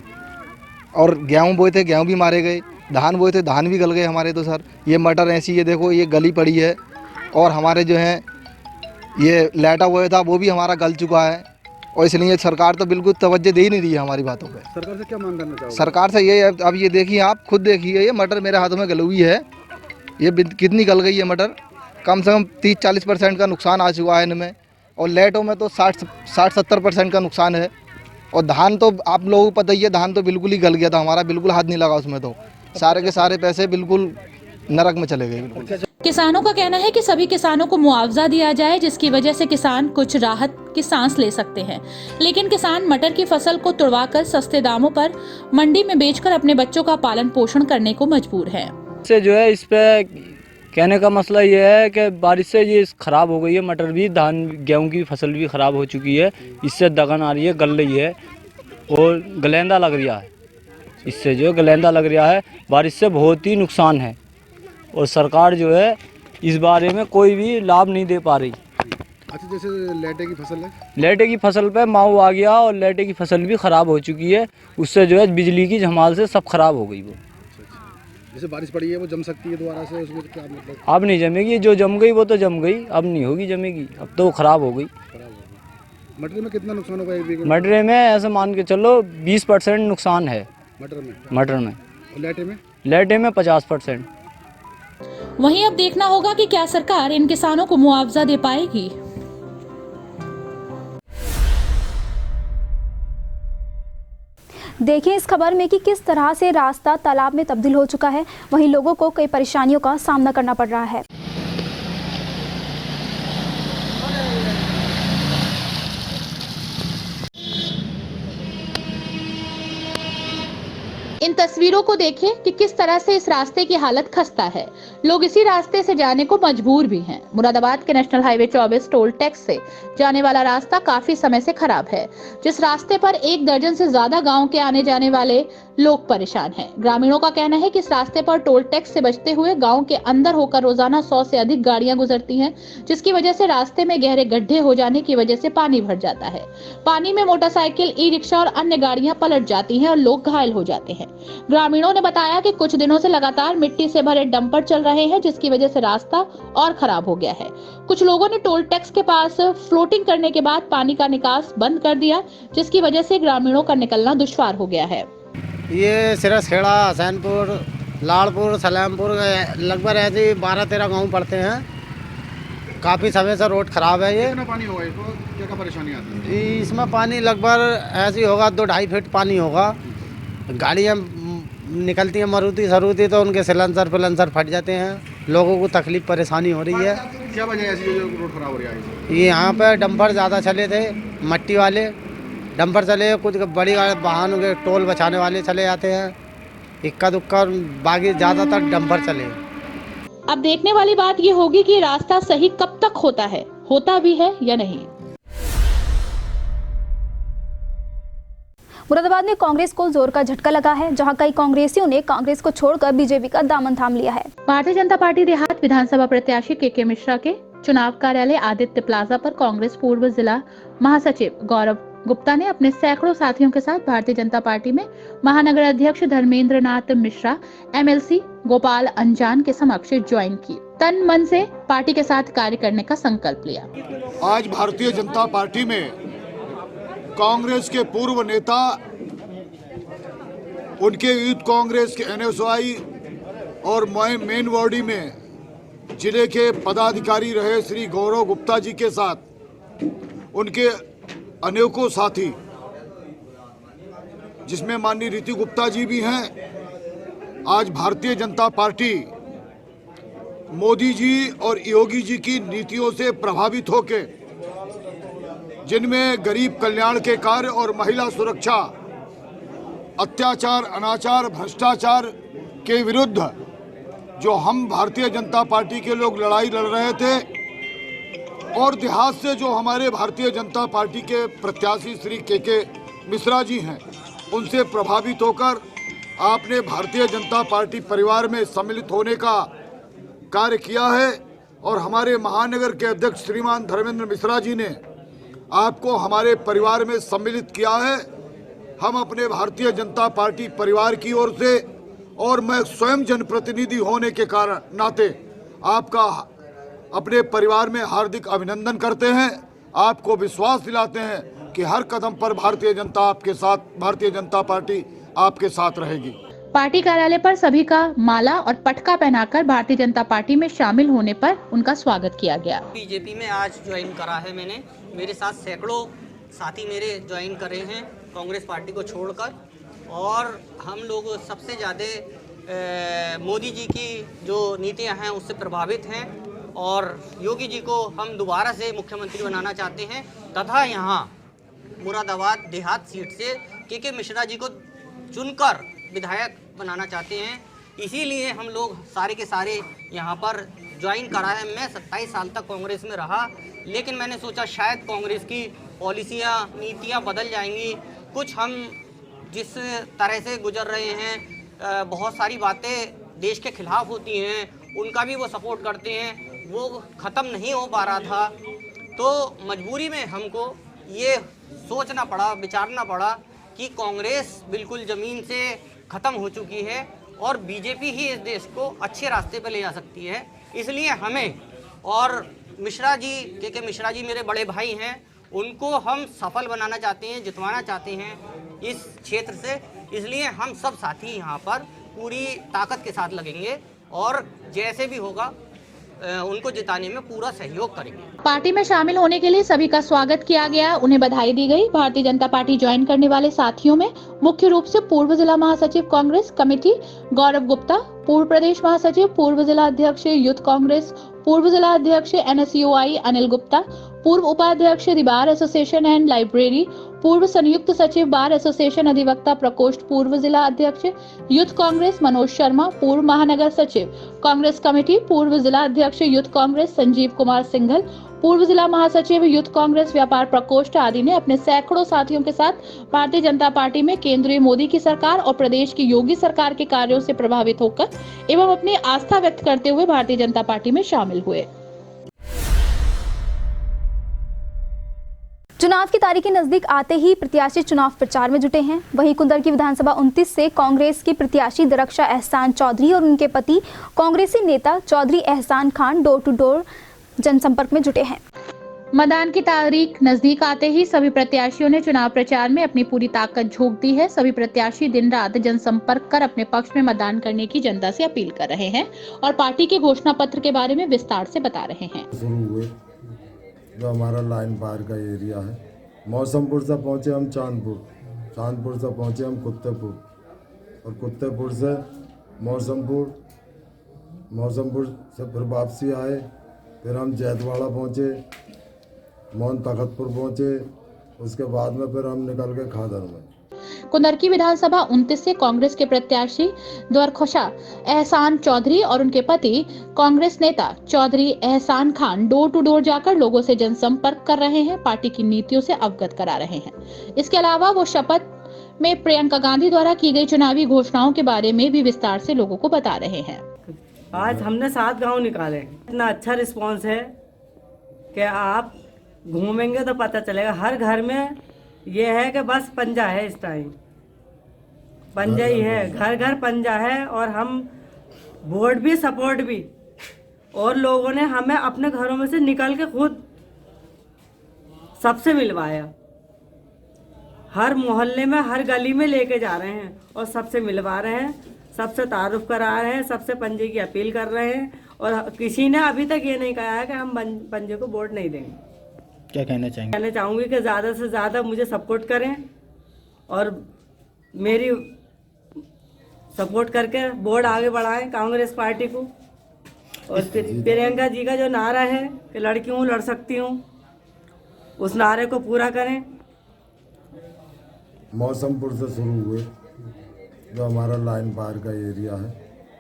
और गेहूँ बोए थे, गेहूँ भी मारे गए, धान बोए थे, धान भी गल गए हमारे। तो सर ये मटर ऐसी, ये देखो ये गली पड़ी है और हमारे जो हैं ये लेटा बोया था वो भी हमारा गल चुका है और इसलिए सरकार तो बिल्कुल तवज्जो दे ही नहीं रही है हमारी बातों पे। सरकार से क्या मांग करना चाहोगे? सरकार से ये, अब ये देखिए, आप खुद देखिए, ये मटर मेरे हाथों में गल हुई है, ये कितनी गल गई है मटर। कम से कम 30-40% का नुकसान आ चुका है इनमें और लेटों में तो 60-70% का नुकसान है। और धान तो आप लोगों को पता ही है, धान तो बिल्कुल ही गल गया था हमारा, बिल्कुल हाथ नहीं लगा उसमें, तो सारे के सारे पैसे बिल्कुल नरक में चले गए बिल्कुल। किसानों का कहना है कि सभी किसानों को मुआवजा दिया जाए, जिसकी वजह से किसान कुछ राहत की सांस ले सकते हैं, लेकिन किसान मटर की फसल को तुड़वाकर सस्ते दामों पर मंडी में बेचकर अपने बच्चों का पालन पोषण करने को मजबूर है। से जो है इस पे कहने का मसला ये है कि बारिश से ये खराब हो गई है, मटर भी, धान गेहूं की फसल भी खराब हो चुकी है, इससे दगन आ रही है, गल रही है और गलेंदा लग रहा है। इससे जो गलेंदा लग रहा है, बारिश से बहुत ही नुकसान है और सरकार जो है इस बारे में कोई भी लाभ नहीं दे पा रही। अच्छा, जैसे लेटे की फसल है, लेटे की फसल पे माऊ आ गया और लेटे की फसल भी ख़राब हो चुकी है, उससे जो है बिजली की झमाल से सब खराब हो गई। वो जैसे बारिश पड़ी है वो जम सकती है दोबारा से, उसमें क्या मतलब? अब नहीं जमेगी, जो जम गई वो तो जम गई, अब नहीं होगी जमेगी, अब तो वो खराब हो गई। मटर में कितना नुकसान होगा? मटर में ऐसे मान के चलो 20% नुकसान है मटर में। लेटे में 50%। वहीं अब देखना होगा कि क्या सरकार इन किसानों को मुआवजा दे पाएगी। देखें इस खबर में कि किस तरह से रास्ता तालाब में तब्दील हो चुका है। वहीं लोगों को कई परेशानियों का सामना करना पड़ रहा है। इन तस्वीरों को देखें कि किस तरह से इस रास्ते की हालत खस्ता है। लोग इसी रास्ते से जाने को मजबूर भी हैं। मुरादाबाद के नेशनल हाईवे 24 टोल टैक्स से जाने वाला रास्ता काफी समय से खराब है, जिस रास्ते पर 1 दर्जन से ज्यादा गांव के आने जाने वाले लोग परेशान हैं। ग्रामीणों का कहना है कि इस रास्ते पर टोल टैक्स से बचते हुए गांव के अंदर होकर रोजाना 100 से अधिक गाड़ियां गुजरती हैं, जिसकी वजह से रास्ते में गहरे गड्ढे हो जाने की वजह से पानी भर जाता है। पानी में मोटरसाइकिल, ई रिक्शा और अन्य गाड़ियां पलट जाती हैं और लोग घायल हो जाते हैं। ग्रामीणों ने बताया कि कुछ दिनों से लगातार मिट्टी से भरे डंपर चल रहे हैं, जिसकी वजह से रास्ता और खराब हो गया है। कुछ लोगों ने टोल टैक्स के पास फ्लोटिंग करने के बाद पानी का निकास बंद कर दिया, जिसकी वजह से ग्रामीणों का निकलना दुश्वार हो गया है। ये सिरसखेड़ा, हसैनपुर, लाड़पुर, सलेमपुर, लगभग ऐसे 12-13 गाँव पड़ते हैं। काफ़ी समय से रोड खराब है। ये कितना पानी होगा इसको, क्या परेशानी आती है? इसमें पानी लगभग ऐसे होगा 2-2.5 फीट पानी होगा। गाड़ियाँ निकलती हैं मारुति सरुति, तो उनके सिलेंसर फिलेंसर फट जाते हैं। लोगों को तकलीफ परेशानी हो रही है। क्या वजह है ऐसी जो रोड खराब हो रही है? ये यहाँ पे डंपर ज़्यादा चले थे, मट्टी वाले डंपर चले, कुछ बड़ी वाहनों के टोल बचाने वाले चले जाते हैं, इक्का दुक्का, बाकी ज़्यादातर डंपर चले। अब देखने वाली बात ये होगी कि रास्ता सही कब तक होता है होता भी है या नहीं। मुरादाबाद में कांग्रेस को जोर का झटका लगा है, जहां कई कांग्रेसियों ने कांग्रेस को छोड़कर बीजेपी का दामन थाम लिया है। भारतीय जनता पार्टी देहात विधानसभा प्रत्याशी के मिश्रा के चुनाव कार्यालय आदित्य प्लाजा पर कांग्रेस पूर्व जिला महासचिव गौरव गुप्ता ने अपने सैकड़ों साथियों के साथ भारतीय जनता पार्टी में महानगर अध्यक्ष धर्मेंद्र नाथ मिश्रा, एमएलसी गोपाल अंजान के समक्ष ज्वाइन की। तन मन से पार्टी के साथ कार्य करने का संकल्प लिया। आज भारतीय जनता पार्टी में कांग्रेस के पूर्व नेता, उनके यूथ कांग्रेस के एनएसआई और मेन बॉडी में जिले के पदाधिकारी रहे श्री गौरव गुप्ता जी के साथ उनके अनेकों साथी, जिसमें माननीय रीति गुप्ता जी भी हैं, आज भारतीय जनता पार्टी मोदी जी और योगी जी की नीतियों से प्रभावित होकर, जिनमें गरीब कल्याण के कार्य और महिला सुरक्षा, अत्याचार, अनाचार, भ्रष्टाचार के विरुद्ध जो हम भारतीय जनता पार्टी के लोग लड़ाई लड़ रहे थे, और देहात से जो हमारे भारतीय जनता पार्टी के प्रत्याशी श्री के मिश्रा जी हैं, उनसे प्रभावित होकर आपने भारतीय जनता पार्टी परिवार में सम्मिलित होने का कार्य किया है। और हमारे महानगर के अध्यक्ष श्रीमान धर्मेंद्र मिश्रा जी ने आपको हमारे परिवार में सम्मिलित किया है। हम अपने भारतीय जनता पार्टी परिवार की ओर से, और मैं स्वयं जनप्रतिनिधि होने के कारण नाते आपका अपने परिवार में हार्दिक अभिनंदन करते हैं। आपको विश्वास दिलाते हैं कि हर कदम पर भारतीय जनता पार्टी आपके साथ रहेगी। पार्टी कार्यालय पर सभी का माला और पटका पहनाकर भारतीय जनता पार्टी में शामिल होने पर उनका स्वागत किया गया। बीजेपी में आज ज्वाइन करा है मैंने। मेरे साथ सैकड़ों साथी मेरे ज्वाइन करे हैं कांग्रेस पार्टी को छोड़कर, और हम लोग सबसे ज़्यादा मोदी जी की जो नीतियां हैं उससे प्रभावित हैं, और योगी जी को हम दोबारा से मुख्यमंत्री बनाना चाहते हैं, तथा यहाँ मुरादाबाद देहात सीट से के मिश्रा जी को चुनकर विधायक बनाना चाहते हैं। इसीलिए हम लोग सारे के सारे यहाँ पर ज्वाइन करा है। मैं 27 साल तक कांग्रेस में रहा, लेकिन मैंने सोचा शायद कांग्रेस की पॉलिसियाँ, नीतियाँ बदल जाएंगी। कुछ हम जिस तरह से गुजर रहे हैं, बहुत सारी बातें देश के खिलाफ होती हैं, उनका भी वो सपोर्ट करते हैं, वो ख़त्म नहीं हो पा रहा था। तो मजबूरी में हमको ये सोचना पड़ा, विचारना पड़ा कि कांग्रेस बिल्कुल ज़मीन से ख़त्म हो चुकी है और बीजेपी ही इस देश को अच्छे रास्ते पर ले जा सकती है। इसलिए हमें, और मिश्रा जी के मिश्रा जी मेरे बड़े भाई हैं, उनको हम सफल बनाना चाहते हैं, जितवाना चाहते हैं इस क्षेत्र से। इसलिए हम सब साथी यहाँ पर पूरी ताकत के साथ लगेंगे और जैसे भी होगा उनको जिताने में पूरा सहयोग करेंगे। पार्टी में शामिल होने के लिए सभी का स्वागत किया गया, उन्हें बधाई दी गई। भारतीय जनता पार्टी ज्वाइन करने वाले साथियों में मुख्य रूप से पूर्व जिला महासचिव कांग्रेस कमेटी गौरव गुप्ता, पूर्व प्रदेश महासचिव, पूर्व जिला अध्यक्ष यूथ कांग्रेस, पूर्व जिला अध्यक्ष एनएसयूआई अनिल गुप्ता, पूर्व उपाध्यक्ष the bar association and library, पूर्व संयुक्त सचिव बार एसोसिएशन अधिवक्ता प्रकोष्ठ, पूर्व जिला अध्यक्ष यूथ कांग्रेस मनोज शर्मा, पूर्व महानगर सचिव कांग्रेस कमेटी, पूर्व जिला अध्यक्ष यूथ कांग्रेस संजीव कुमार सिंघल, पूर्व जिला महासचिव यूथ कांग्रेस व्यापार प्रकोष्ठ आदि ने अपने सैकड़ों साथियों के साथ भारतीय जनता पार्टी में केंद्रीय मोदी की सरकार और प्रदेश की योगी सरकार के कार्यों से प्रभावित होकर एवं अपनी आस्था व्यक्त करते हुए भारतीय जनता पार्टी में शामिल हुए। चुनाव की तारीखें नजदीक आते ही प्रत्याशी चुनाव प्रचार में जुटे हैं। वहीं कुंदर की विधानसभा 29 से कांग्रेस की प्रत्याशी दरक्षा एहसान चौधरी और उनके पति कांग्रेसी नेता चौधरी एहसान खान डोर टू डोर जनसंपर्क में जुटे हैं। मतदान की तारीख नजदीक आते ही सभी प्रत्याशियों ने चुनाव प्रचार में अपनी पूरी ताकत झोंक दी है। सभी प्रत्याशी दिन रात जनसंपर्क कर अपने पक्ष में मतदान करने की जनता से अपील कर रहे हैं और पार्टी के घोषणा पत्र के बारे में विस्तार से बता रहे हैं। जो हमारा लाइन पार का एरिया है, मौसमपुर से पहुंचे हम चांदपुर, चांदपुर से पहुंचे हम कुत्तेपुर और कुत्तेपुर से मौसमपुर से फिर वापसी आए, फिर हम जैतवाड़ा पहुंचे, मोहन तखतपुर पहुंचे, उसके बाद में फिर हम निकल गए खादर में। कुंदरकी विधानसभा 29 से कांग्रेस के प्रत्याशी द्वारखोशा एहसान चौधरी और उनके पति कांग्रेस नेता चौधरी एहसान खान डोर टू डोर जाकर लोगों से जनसंपर्क कर रहे हैं, पार्टी की नीतियों से अवगत करा रहे हैं। इसके अलावा वो शपथ में प्रियंका गांधी द्वारा की गई चुनावी घोषणाओं के बारे में भी विस्तार से लोगों को बता रहे हैं। आज हमने 7 गांव निकाले, इतना अच्छा रिस्पांस है कि आप घूमेंगे तो पता चलेगा। हर घर में ये है कि बस पंजा है, इस टाइम पंजा ही है, घर घर पंजा है। और हम वोट भी सपोर्ट भी, और लोगों ने हमें अपने घरों में से निकल के खुद सबसे मिलवाया। हर मोहल्ले में, हर गली में लेके जा रहे हैं और सबसे मिलवा रहे हैं, सबसे तारुफ करा रहे हैं, सबसे पंजे की अपील कर रहे हैं। और किसी ने अभी तक ये नहीं कहा है कि हम पंजे को वोट नहीं देंगे। क्या कहना चाहेंगे? कहना चाहूँगी कि ज़्यादा से ज़्यादा मुझे सपोर्ट करें और मेरी सपोर्ट करके वोट आगे बढ़ाएं कांग्रेस पार्टी को। और प्रियंका जी का जो नारा है कि लड़की हूँ लड़ सकती हूँ, उस नारे को पूरा करें। मौसमपुर से शुरू हुए, जो हमारा लाइन पार का एरिया है।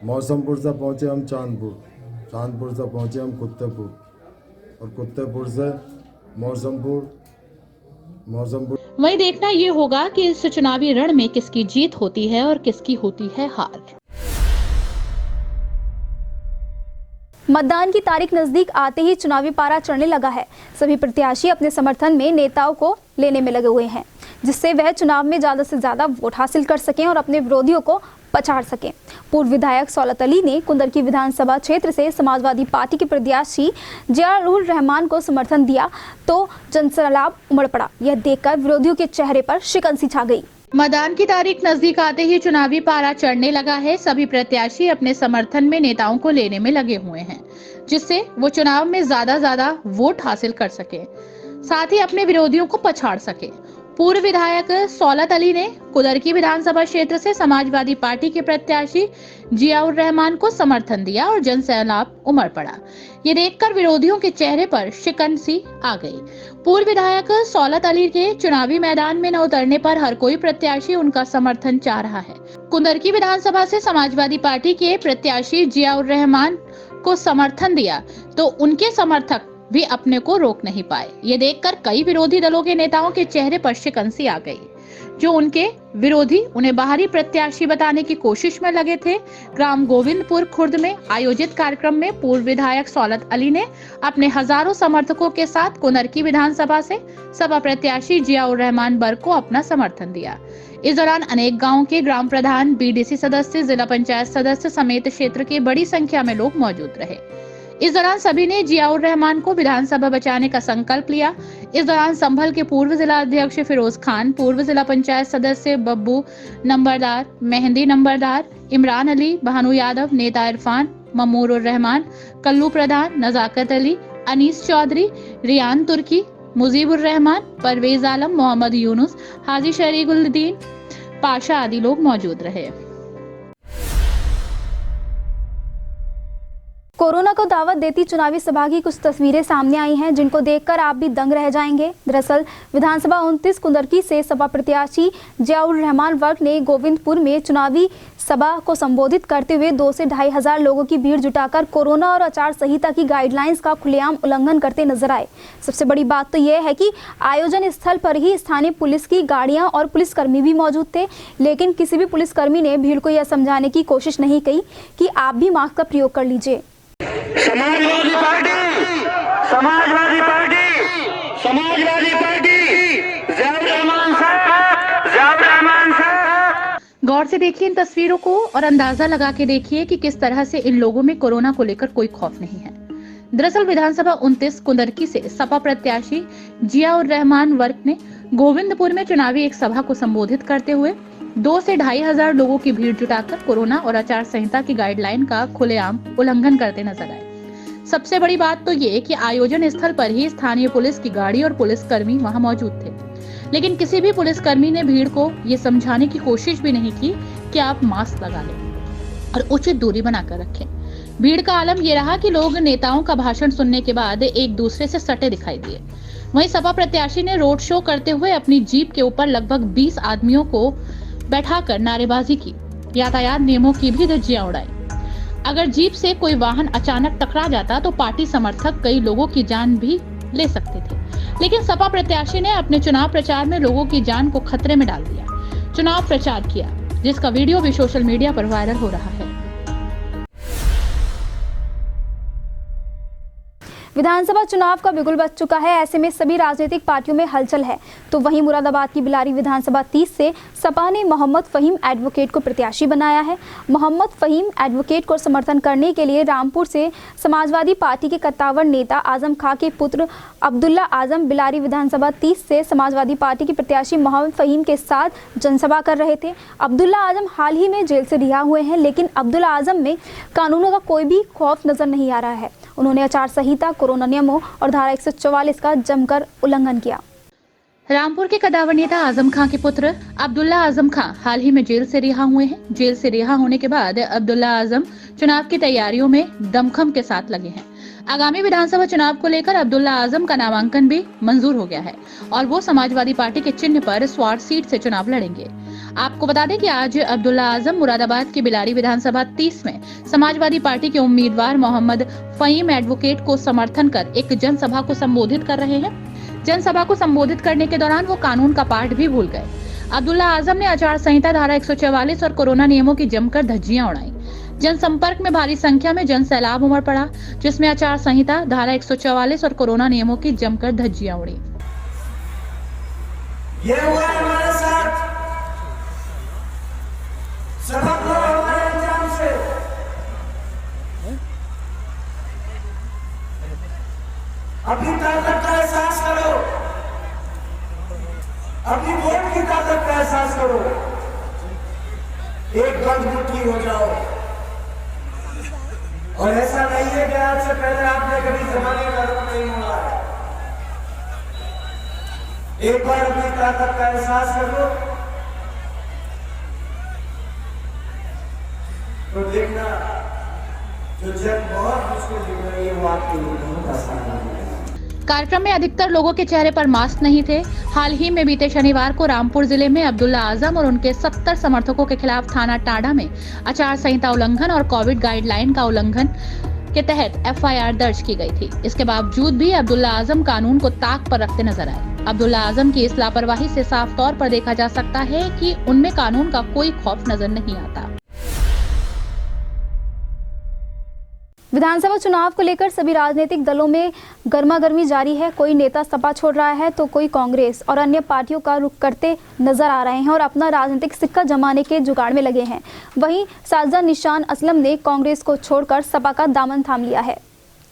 मौसमपुर से पहुँचे हम चांदपुर, चांदपुर से पहुँचे हम कुत्तेपुर, और कुत्तेपुर से मौसमपुर। वहीं देखना ये होगा कि इस चुनावी रण में किसकी जीत होती है और किसकी होती है हार। मतदान की तारीख नजदीक आते ही चुनावी पारा चढ़ने लगा है। सभी प्रत्याशी अपने समर्थन में नेताओं को लेने में लगे हुए हैं, जिससे वह चुनाव में ज्यादा से ज्यादा वोट हासिल कर सकें और अपने विरोधियों को पछाड़ सकें। पूर्व विधायक सौलत अली ने कुंदरकी विधानसभा क्षेत्र से समाजवादी पार्टी के प्रत्याशी जियाउर रहमान को समर्थन दिया तो जनसैलाब उमड़ पड़ा। यह देखकर विरोधियों के चेहरे पर शिकंजी छा गई। मतदान की तारीख नजदीक आते ही चुनावी पारा चढ़ने लगा है। सभी प्रत्याशी अपने समर्थन में नेताओं को लेने में लगे हुए हैं, जिससे वो चुनाव में ज्यादा वोट हासिल कर सके, साथ ही अपने विरोधियों को पछाड़ सके। पूर्व विधायक सौलत अली ने कुंदरकी विधानसभा क्षेत्र से समाजवादी पार्टी के प्रत्याशी जियाउर रहमान को समर्थन दिया और जनसैलाब उमड़ पड़ा। ये देखकर विरोधियों के चेहरे पर शिकंजी आ गई। पूर्व विधायक सौलत अली के चुनावी मैदान में न उतरने पर हर कोई प्रत्याशी उनका समर्थन चाह रहा है। कुंदरकी विधानसभा से समाजवादी पार्टी के प्रत्याशी जियाउर रहमान को समर्थन दिया तो उनके समर्थक भी अपने को रोक नहीं पाए। ये देखकर कई विरोधी दलों के नेताओं के चेहरे पर शिकंजी आ गई। जो उनके विरोधी उन्हें बाहरी प्रत्याशी बताने की कोशिश में लगे थे। ग्राम गोविंदपुर खुर्द में आयोजित कार्यक्रम में पूर्व विधायक सौलत अली ने अपने हजारों समर्थकों के साथ कुंदरकी विधानसभा से सपा प्रत्याशी जियाउर रहमान बर्ग को अपना समर्थन दिया। इस दौरान अनेक गाँव के ग्राम प्रधान, बीडीसी सदस्य, जिला पंचायत सदस्य समेत क्षेत्र के बड़ी संख्या में लोग मौजूद रहे। इस दौरान सभी ने जियाउर रहमान को विधानसभा बचाने का संकल्प लिया। इस दौरान संभल के पूर्व जिला अध्यक्ष फिरोज खान, पूर्व जिला पंचायत सदस्य बब्बू नंबरदार, मेहंदी नंबरदार, इमरान अली, भानु यादव, नेता इरफान, ममूर उर रहमान, कल्लू प्रधान, नजाकत अली, अनीस चौधरी, रियान तुर्की, मुजीबुर रहमान, परवेज आलम, मोहम्मद यूनुस, हाजी शरीगुल्दीन पाशा आदि लोग मौजूद रहे। कोरोना को दावत देती चुनावी सभा की कुछ तस्वीरें सामने आई हैं, जिनको देखकर आप भी दंग रह जाएंगे। दरअसल विधानसभा 29 कुंदरकी से सपा प्रत्याशी जियाउर रहमान वर्ग ने गोविंदपुर में चुनावी सभा को संबोधित करते हुए 2 से 2.5 हजार लोगों की भीड़ जुटाकर कोरोना और आचार संहिता की गाइडलाइंस का खुलेआम उल्लंघन करते नजर आए। सबसे बड़ी बात तो यह है कि आयोजन स्थल पर ही स्थानीय पुलिस की गाड़ियां और पुलिसकर्मी भी मौजूद थे, लेकिन किसी भी पुलिसकर्मी ने भीड़ को यह समझाने की कोशिश नहीं की कि आप भी मास्क का प्रयोग कर लीजिए। Samajwadi party, Samajwadi party, Samajwadi party, Ziaur Rahman साहब, जियाउर रहमान साहब। गौर से देखिए इन तस्वीरों को और अंदाजा लगा के देखिए कि किस तरह से इन लोगों में कोरोना को लेकर कोई खौफ नहीं है। दरअसल विधानसभा 29 कुंदरकी से सपा प्रत्याशी जियाउर रहमान वर्ग ने गोविंदपुर में चुनावी एक सभा को संबोधित करते हुए 2 से 2.5 हजार लोगों की भीड़ जुटाकर कोरोना और आचार संहिता की गाइडलाइन का खुलेआम उल्लंघन करते नजर आए। सबसे बड़ी बात तो ये कि आयोजन स्थल पर ही स्थानीय पुलिस की गाड़ी और पुलिसकर्मी वहां मौजूद थे, लेकिन किसी भी पुलिसकर्मी ने भीड़ को ये समझाने की कोशिश भी नहीं की कि आप मास्क लगा लें और उचित दूरी बनाकर रखें। भीड़ का आलम ये रहा कि लोग नेताओं का भाषण सुनने के बाद एक दूसरे से सटे दिखाई दिए। वहीं सपा प्रत्याशी ने रोड शो करते हुए अपनी जीप के ऊपर लगभग 20 आदमियों को बैठाकर नारेबाजी की, यातायात नियमों की भी धज्जियां उड़ाई। अगर जीप से कोई वाहन अचानक टकरा जाता तो पार्टी समर्थक कई लोगों की जान भी ले सकते थे, लेकिन सपा प्रत्याशी ने अपने चुनाव प्रचार में लोगों की जान को खतरे में डाल दिया। चुनाव प्रचार किया, जिसका वीडियो भी सोशल मीडिया पर वायरल हो रहा है। विधानसभा चुनाव का बिगुल बज चुका है, ऐसे में सभी राजनीतिक पार्टियों में हलचल है। तो वहीं मुरादाबाद की बिलारी विधानसभा 30 से सपा ने मोहम्मद फहीम एडवोकेट को प्रत्याशी बनाया है। मोहम्मद फहीम एडवोकेट को समर्थन करने के लिए रामपुर से समाजवादी पार्टी के कद्दावर नेता आजम खां के पुत्र अब्दुल्ला आजम बिलारी विधानसभा 30 से समाजवादी पार्टी के प्रत्याशी मोहम्मद फहीम के साथ जनसभा कर रहे थे। अब्दुल्ला आजम हाल ही में जेल से रिहा हुए हैं, लेकिन अब्दुल्ला आजम में कानूनों का कोई भी खौफ नजर नहीं आ रहा है। उन्होंने आचार संहिता, कोरोना नियमों और धारा 144 का जमकर उल्लंघन किया। रामपुर के कद्दावर नेता आजम खां के पुत्र अब्दुल्ला आजम खां हाल ही में जेल से रिहा हुए हैं। जेल से रिहा होने के बाद अब्दुल्ला आजम चुनाव की तैयारियों में दमखम के साथ लगे हैं। आगामी विधानसभा चुनाव को लेकर अब्दुल्ला आजम का नामांकन भी मंजूर हो गया है और वो समाजवादी पार्टी के चिन्ह पर स्वार सीट से चुनाव लड़ेंगे। आपको बता दें कि आज अब्दुल्ला आजम मुरादाबाद की बिलारी विधानसभा 30 में समाजवादी पार्टी के उम्मीदवार मोहम्मद फहीम एडवोकेट को समर्थन कर एक जनसभा को संबोधित कर रहे हैं। जनसभा को संबोधित करने के दौरान वो कानून का पाठ भी भूल गए। अब्दुल्ला आजम ने आचार संहिता, धारा 144 और कोरोना नियमों की जमकर धज्जियां उड़ाई। जनसंपर्क में भारी संख्या में जन सैलाब उमड़ पड़ा, जिसमें आचार संहिता, धारा 144 और कोरोना नियमों की जमकर धज्जियां उड़ी। ये हुआ हमारे साथ सबक लो हमारे अंजाम से। अपनी ताकत का एहसास करो, अपनी वोट की ताकत का एहसास करो, एक बंद मुट्ठी हो जाओ। और ऐसा नहीं है कि आज से पहले आपने कभी जमाने का रुख नहीं हुआ है। एक बार अपनी ताकत का एहसास कर लो तो देखना जो जंग बहुत मुश्किल दिख रही है वो आपके लिए बहुत आसान है। कार्यक्रम में अधिकतर लोगों के चेहरे पर मास्क नहीं थे। हाल ही में बीते शनिवार को रामपुर जिले में अब्दुल्ला आजम और उनके 70 समर्थकों के खिलाफ थाना टाडा में आचार संहिता उल्लंघन और कोविड गाइडलाइन का उल्लंघन के तहत FIR दर्ज की गई थी। इसके बावजूद भी अब्दुल्ला आजम कानून को ताक पर रखते नजर आए। अब्दुल्ला आजम की इस लापरवाही से साफ तौर पर देखा जा सकता है कि उनमें कानून का कोई खौफ नजर नहीं आता। विधानसभा चुनाव को लेकर सभी राजनीतिक दलों में गर्मागर्मी जारी है। कोई नेता सपा छोड़ रहा है तो कोई कांग्रेस और अन्य पार्टियों का रुख करते नजर आ रहे हैं और अपना राजनीतिक सिक्का जमाने के जुगाड़ में लगे हैं। वहीं साजिदा निशान असलम ने कांग्रेस को छोड़कर सपा का दामन थाम लिया है।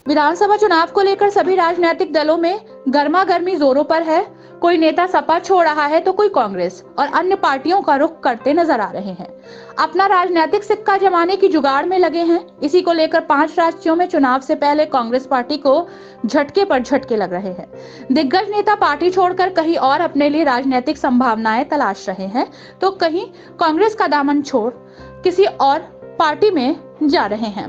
विधानसभा चुनाव को लेकर सभी राजनीतिक दलों में गर्मागर्मी जोरों पर है। कोई नेता सपा छोड़ रहा है तो कोई कांग्रेस और अन्य पार्टियों का रुख करते नजर आ रहे हैं। अपना राजनीतिक सिक्का जमाने की जुगाड़ में लगे हैं। इसी को लेकर 5 राज्यों में चुनाव से पहले कांग्रेस पार्टी को झटके पर झटके लग रहे हैं। दिग्गज नेता पार्टी छोड़कर कहीं और अपने लिए राजनीतिक संभावनाएं तलाश रहे हैं तो कहीं कांग्रेस का दामन छोड़ किसी और पार्टी में जा रहे हैं।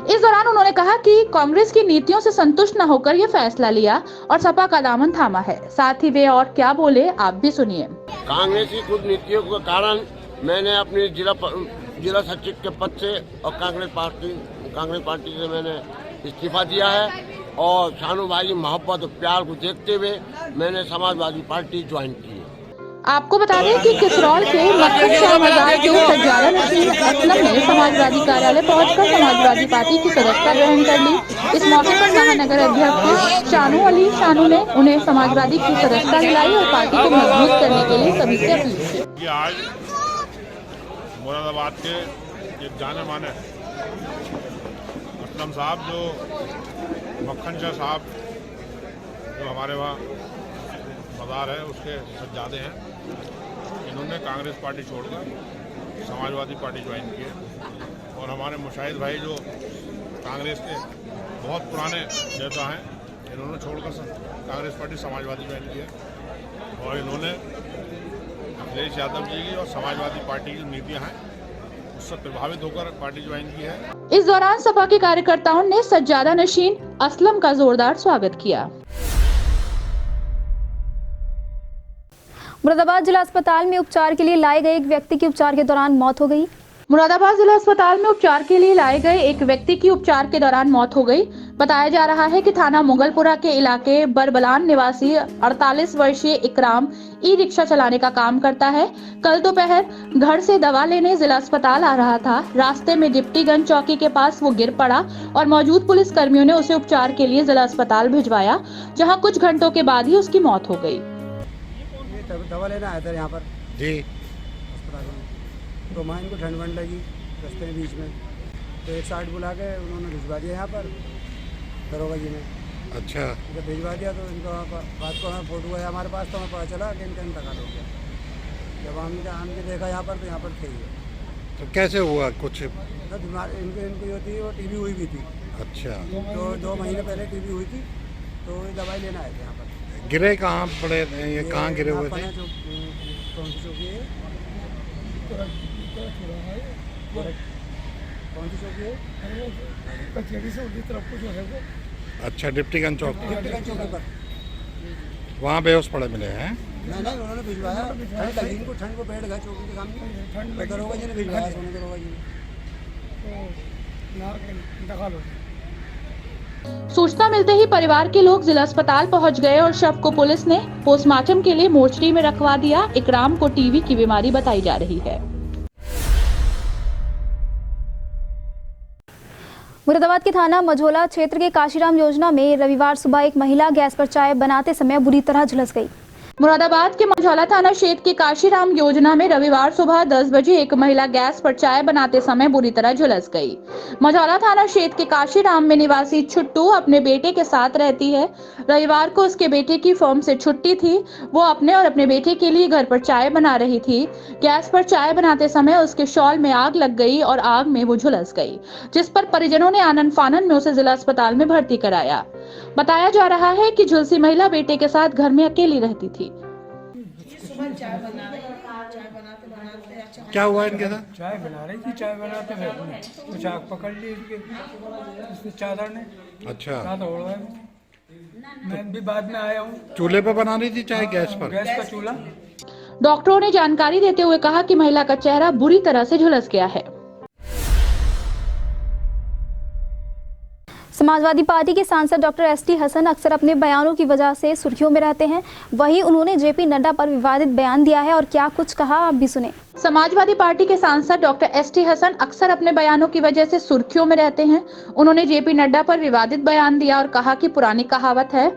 इस दौरान उन्होंने कहा कि कांग्रेस की नीतियों से संतुष्ट न होकर ये फैसला लिया और सपा का दामन थामा है। साथ ही वे और क्या बोले आप भी सुनिए। कांग्रेस की कुछ नीतियों के कारण मैंने अपनी जिला सचिव के पद से और कांग्रेस पार्टी से मैंने इस्तीफा दिया है और शानू भाई मोहब्बत और प्यार को देखते हुए मैंने समाजवादी पार्टी ज्वाइन की है। आपको बता दें कि किसरौल के मक्खन शाह मजार के सज्जादा नसीम असलम ने समाजवादी कार्यालय पहुंचकर समाजवादी पार्टी की सदस्यता ग्रहण कर ली। इस मौके पर महानगर अध्यक्ष शानू ने उन्हें समाजवादी की सदस्यता दिलाई और पार्टी को मजबूत करने के लिए सभी से अपील की। आज मुरादाबाद के एक जाने माने असलम साहब जो मक्खन शाह साहब जो हमारे वहाँ मज़ार है उसके सज्जादे हैं, इन्होंने कांग्रेस पार्टी छोड़कर समाजवादी पार्टी ज्वाइन की है और हमारे मुशाहिद भाई जो कांग्रेस के बहुत पुराने नेता हैं इन्होंने छोड़कर कांग्रेस पार्टी समाजवादी ज्वाइन की है और इन्होंने अखिलेश यादव जी की और समाजवादी पार्टी की नीतियां हैं उससे प्रभावित होकर पार्टी ज्वाइन की है। इस दौरान सपा के कार्यकर्ताओं ने सज्जादा नशीन असलम का जोरदार स्वागत किया। मुरादाबाद जिला अस्पताल में उपचार के लिए लाए गए एक व्यक्ति की उपचार के दौरान मौत हो गई। मुरादाबाद जिला अस्पताल में उपचार के लिए लाए गए एक व्यक्ति की उपचार के दौरान मौत हो गई। बताया जा रहा है कि थाना मुगलपुरा के इलाके बरबलान निवासी 48 वर्षीय इकराम ई रिक्शा चलाने का काम करता है। कल दोपहर घर से दवा लेने जिला अस्पताल आ रहा था। रास्ते में डिप्टीगंज चौकी के पास वो गिर पड़ा और मौजूद पुलिस कर्मियों ने उसे उपचार के लिए जिला अस्पताल भिजवाया, जहाँ कुछ घंटों के बाद ही उसकी मौत हो गई। दवा लेना आया था यहाँ पर जी, अस्पताल में, तो वहाँ इनको ठंड वंड लगी रास्ते में बीच में, तो 160 बुला के उन्होंने भिजवा दिया यहाँ पर दरोगा जी ने। अच्छा, जब भिजवा दिया तो इनका बात को हमें फोटो आया हमारे पास, तो हमें पता चला कि इनका इंतकाल हो गया। जब हमने देखा यहाँ पर, तो यहाँ पर थे ही। तो कैसे हुआ कुछ? तो इनकी जो थी वो टीबी हुई भी थी। अच्छा, तो 2 महीने पहले टीबी हुई थी, तो दवाई लेना आए थे यहाँ पर। गिरे कहाँ पड़े? ये कहाँ गिरे हुए थे? कौन सी चौकी है? कौन सी चौकी है? कचहरी से उनकी तरफ को जो है वो। अच्छा, डिप्टीगंज चौक पर वहाँ बेहोश पड़े मिले हैं? नहीं, उन्होंने भिजवाया। ठंड लगी इनको, ठंड को बैठ गया चौकी के सामने, दरोगा जी ने भिजवाया। दरोगा जी ने सूचना मिलते ही परिवार के लोग जिला अस्पताल पहुंच गए और शव को पुलिस ने पोस्टमार्टम के लिए मोर्चरी में रखवा दिया। इकराम को टीबी की बीमारी बताई जा रही है। मुरादाबाद के थाना मझोला क्षेत्र के काशीराम योजना में रविवार सुबह एक महिला गैस पर चाय बनाते समय बुरी तरह झुलस गई। मुरादाबाद के मझौला थाना क्षेत्र के काशीराम योजना में रविवार सुबह 10 बजे एक महिला गैस पर चाय बनाते समय बुरी तरह झुलस गई। मझौला थाना क्षेत्र के काशीराम में निवासी छुट्टू अपने बेटे के साथ रहती है। रविवार को उसके बेटे की फर्म से छुट्टी थी। वो अपने और अपने बेटे के लिए घर पर चाय बना रही थी। गैस पर चाय बनाते समय उसके शॉल में आग लग गई और आग में वो झुलस गई, जिस पर परिजनों ने आनन फानन में उसे जिला अस्पताल में भर्ती कराया। बताया जा रहा है कि झुलसी महिला बेटे के साथ घर में अकेली रहती थी। क्या हुआ इनके साथ? चाय बना रही थी, चाय बनाते हुए कुछ आग पकड़ ली इसके चादर ने। अच्छा, मैं भी बाद में आया हूँ। चूल्हे पे बना रही थी चाय? गैस पर? गैस का चूल्हा। डॉक्टरों ने जानकारी देते हुए कहा कि महिला का चेहरा बुरी तरह से झुलस गया है। समाजवादी पार्टी के सांसद डॉक्टर एसटी हसन अक्सर अपने बयानों की वजह से सुर्खियों में रहते हैं। वहीं उन्होंने जेपी नड्डा पर विवादित बयान दिया है और क्या कुछ कहा, आप भी सुने। समाजवादी पार्टी के सांसद डॉक्टर एसटी हसन अक्सर अपने बयानों की वजह से सुर्खियों में रहते हैं। उन्होंने जेपी नड्डा पर विवादित बयान दिया और कहा कि पुरानी कहावत है,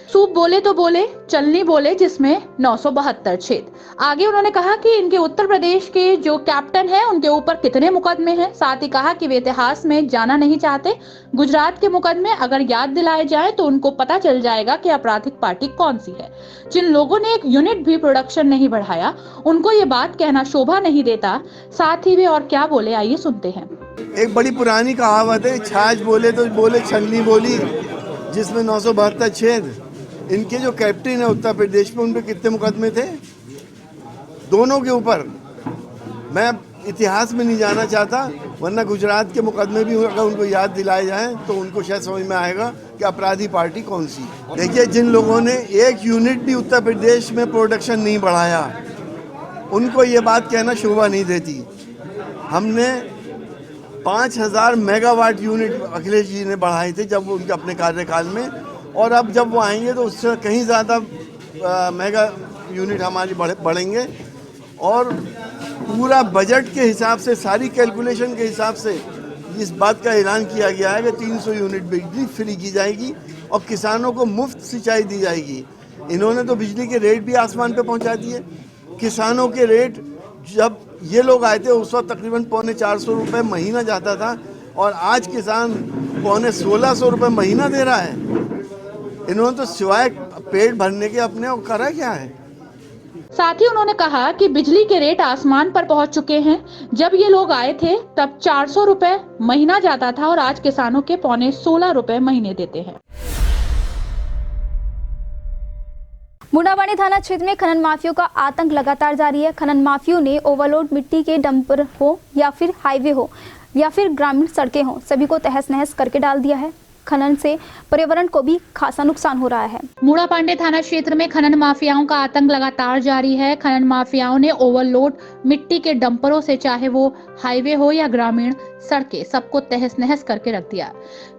सूप बोले तो बोले, चलनी बोले जिसमें 972 छेद। आगे उन्होंने कहा कि इनके उत्तर प्रदेश के जो कैप्टन हैं उनके ऊपर कितने मुकदमे हैं। साथ ही कहा कि वे इतिहास में जाना नहीं चाहते। गुजरात के मुकदमे अगर याद दिलाए जाए तो उनको पता चल जाएगा कि आपराधिक पार्टी कौन सी है। जिन लोगों ने एक यूनिट भी प्रोडक्शन नहीं बढ़ाया, उनको ये बात कहना शोभा नहीं देता। साथ ही वे और क्या बोले, आइए सुनते हैं। एक बड़ी पुरानी कहावत है, छाछ बोले तो बोले, छलनी बोली जिसमें 972 छेद। इनके जो कैप्टन है उत्तर प्रदेश में, उन पे कितने मुकदमे थे? दोनों के ऊपर। मैं इतिहास में नहीं जाना चाहता, वरना गुजरात के मुकदमे भी अगर उनको याद दिलाए जाएं तो उनको शायद समझ में आएगा कि अपराधी पार्टी कौन सी। देखिए, जिन लोगों ने एक यूनिट भी उत्तर प्रदेश में प्रोडक्शन नहीं बढ़ाया, उनको ये बात कहना शोभा नहीं देती। हमने 5000 मेगावाट यूनिट अखिलेश जी ने बढ़ाए थे जब उनके अपने कार्यकाल में, और अब जब वो आएंगे तो उससे कहीं ज़्यादा मेगा यूनिट हमारी बढ़ेंगे। और पूरा बजट के हिसाब से, सारी कैलकुलेशन के हिसाब से इस बात का ऐलान किया गया है कि 300 यूनिट बिजली फ्री की जाएगी और किसानों को मुफ्त सिंचाई दी जाएगी। इन्होंने तो बिजली के रेट भी आसमान पे पहुंचा दिए। किसानों के रेट जब ये लोग आए थे उस वक्त तकरीबन 450 रुपये महीना जाता था, और आज किसान 1650 रुपये महीना दे रहा है। इन्होंने तो सिवाय पेट भरने के अपने और करा क्या है। साथ ही उन्होंने कहा कि बिजली के रेट आसमान पर पहुंच चुके हैं। जब ये लोग आए थे तब 400 रुपए महीना जाता था और आज किसानों के 16.25 रुपए महीने देते हैं। मुंडाबानी थाना क्षेत्र में खनन माफियों का आतंक लगातार जारी है। खनन माफियों ने ओवरलोड मिट्टी के डंपर हो या फिर हाईवे हो या फिर ग्रामीण सड़कें हो, सभी को तहस नहस करके डाल दिया है। खनन से पर्यावरण को भी खासा नुकसान हो रहा है। मूड़ा पांडे थाना क्षेत्र में खनन माफियाओं का आतंक लगातार जारी है। खनन माफियाओं ने ओवरलोड मिट्टी के डंपरों से, चाहे वो हाईवे हो या ग्रामीण सड़कें, सबको तहस नहस करके रख दिया।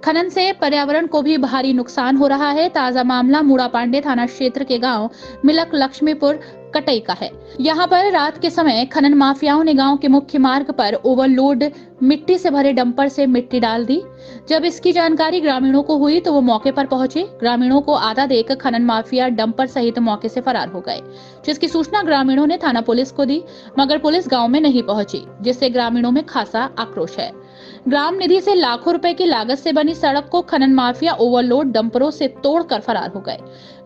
खनन से पर्यावरण को भी भारी नुकसान हो रहा है। ताजा मामला मूड़ा पांडे थाना क्षेत्र के गांव मिलक लक्ष्मीपुर कटई का है। यहाँ पर रात के समय खनन माफियाओं ने गांव के मुख्य मार्ग पर ओवरलोड मिट्टी से भरे डंपर से मिट्टी डाल दी। जब इसकी जानकारी ग्रामीणों को हुई तो वो मौके पर पहुंचे। ग्रामीणों को आधा देकर खनन माफिया डंपर सहित मौके से फरार हो गए, जिसकी सूचना ग्रामीणों ने थाना पुलिस को दी, मगर पुलिस गांव में नहीं पहुंची, जिससे ग्रामीणों में खासा आक्रोश है। ग्राम निधि से लाखों रुपए की लागत से बनी सड़क को खनन माफिया ओवरलोड डंपरों से तोड़कर फरार हो गए।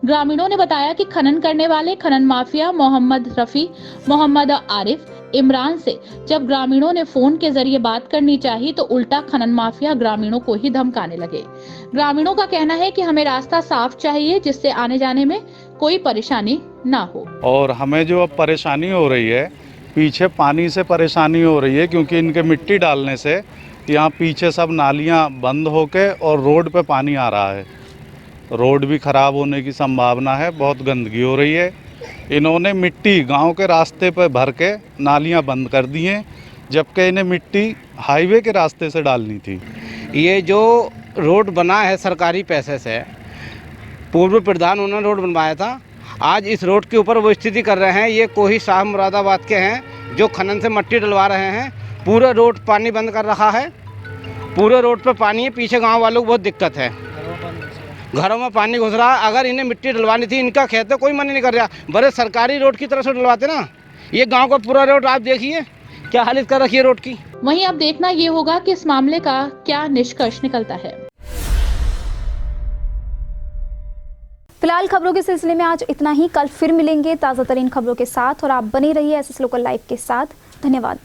ग्रामीणों ने बताया कि खनन करने वाले खनन माफिया मोहम्मद रफी, मोहम्मद आरिफ, इमरान से जब ग्रामीणों ने फोन के जरिए बात करनी चाहिए तो उल्टा खनन माफिया ग्रामीणों को ही धमकाने लगे। ग्रामीणों का कहना है कि हमें रास्ता साफ चाहिए, जिससे आने जाने में कोई परेशानी ना हो। और हमें जो अब परेशानी हो रही है, पीछे पानी से परेशानी हो रही है, क्योंकि इनके मिट्टी डालने से यहाँ पीछे सब नालियाँ बंद होके और रोड पे पानी आ रहा है। रोड भी ख़राब होने की संभावना है, बहुत गंदगी हो रही है। इन्होंने मिट्टी गांव के रास्ते पर भर के नालियाँ बंद कर दी हैं, जबकि इन्हें मिट्टी हाईवे के रास्ते से डालनी थी। ये जो रोड बना है सरकारी पैसे से, पूर्व प्रधान उन्होंने रोड बनवाया था। आज इस रोड के ऊपर वो स्थिति कर रहे हैं। ये कोही शाह मुरादाबाद के हैं जो खनन से मिट्टी डलवा रहे हैं। पूरा रोड पानी बंद कर रखा है, पूरे रोड पे पानी है। पीछे गांव वालों को बहुत दिक्कत है, घरों में पानी घुस रहा है। अगर इन्हें मिट्टी डलवानी थी, इनका खेत है, कोई मना नहीं कर रहा, बड़े सरकारी रोड की तरफ से डलवाते ना। ये गांव का पूरा रोड आप देखिए क्या हालत कर रखी है रोड की। वहीं अब देखना ये होगा कि इस मामले का क्या निष्कर्ष निकलता है। फिलहाल खबरों के सिलसिले में आज इतना ही। कल फिर मिलेंगे ताज़ा तरीन खबरों के साथ और आप बने रहिए एसएस लोकल लाइव के साथ। धन्यवाद।